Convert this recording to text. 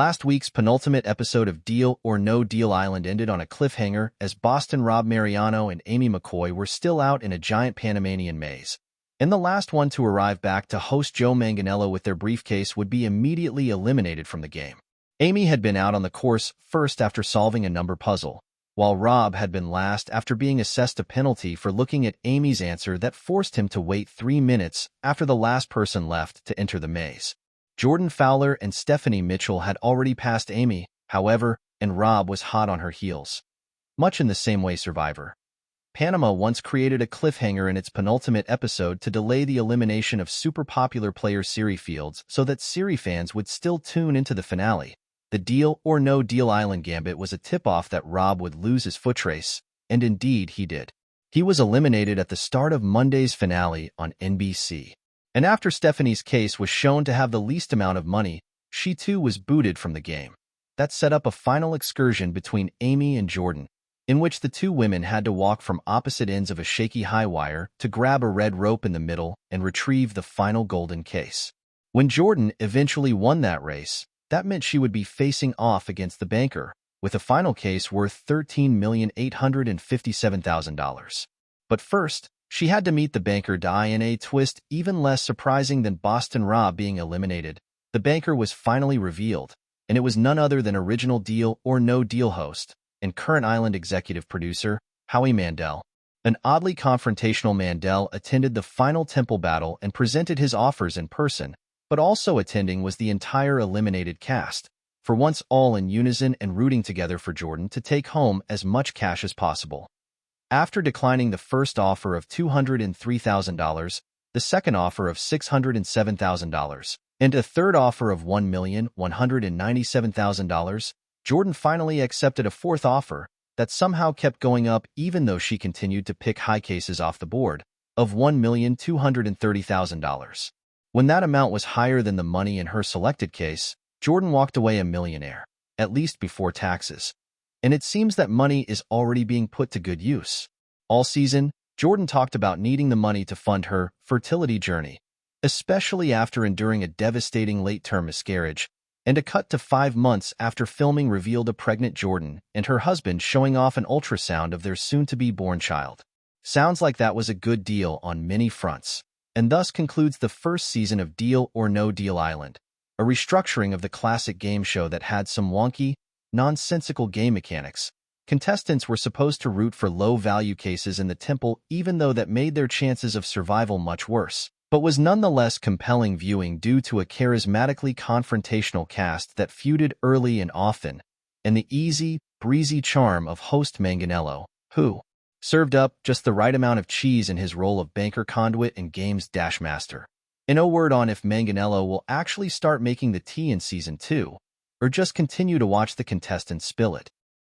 Last week's penultimate episode of Deal or No Deal Island ended on a cliffhanger as Boston Rob Mariano and Amy McCoy were still out in a giant Panamanian maze. And the last one to arrive back to host Joe Manganiello with their briefcase would be immediately eliminated from the game. Amy had been out on the course first after solving a number puzzle, while Rob had been last after being assessed a penalty for looking at Amy's answer that forced him to wait 3 minutes after the last person left to enter the maze. Jordan Fowler and Stephanie Mitchell had already passed Amy, however, and Rob was hot on her heels. Much in the same way Survivor Panama once created a cliffhanger in its penultimate episode to delay the elimination of super popular player Siri Fields so that Siri fans would still tune into the finale. The Deal or No Deal Island Gambit was a tip-off that Rob would lose his footrace, and indeed he did. He was eliminated at the start of Monday's finale on NBC. And after Stephanie's case was shown to have the least amount of money, she too was booted from the game. That set up a final excursion between Amy and Jordan, in which the two women had to walk from opposite ends of a shaky high wire to grab a red rope in the middle and retrieve the final golden case. When Jordan eventually won that race, that meant she would be facing off against the banker, with a final case worth $13,857,000. But first, she had to meet the banker in a twist even less surprising than Boston Rob being eliminated. The banker was finally revealed, and it was none other than original Deal or No Deal host and current Island executive producer, Howie Mandel. An oddly confrontational Mandel attended the final temple battle and presented his offers in person, but also attending was the entire eliminated cast, for once all in unison and rooting together for Jordan to take home as much cash as possible. After declining the first offer of $203,000, the second offer of $607,000, and a third offer of $1,197,000, Jordan finally accepted a fourth offer that somehow kept going up even though she continued to pick high cases off the board, of $1,230,000. When that amount was higher than the money in her selected case, Jordan walked away a millionaire, at least before taxes. And it seems that money is already being put to good use. All season, Jordan talked about needing the money to fund her fertility journey, especially after enduring a devastating late-term miscarriage, and a cut to 5 months after filming revealed a pregnant Jordan and her husband showing off an ultrasound of their soon-to-be-born child. Sounds like that was a good deal on many fronts, and thus concludes the first season of Deal or No Deal Island, a restructuring of the classic game show that had some wonky, nonsensical game mechanics. Contestants were supposed to root for low-value cases in the temple even though that made their chances of survival much worse, but was nonetheless compelling viewing due to a charismatically confrontational cast that feuded early and often, and the easy, breezy charm of host Manganiello, who served up just the right amount of cheese in his role of banker conduit and games dash master. And no word on if Manganiello will actually start making the tea in Season 2, or just continue to watch the contestants spill it.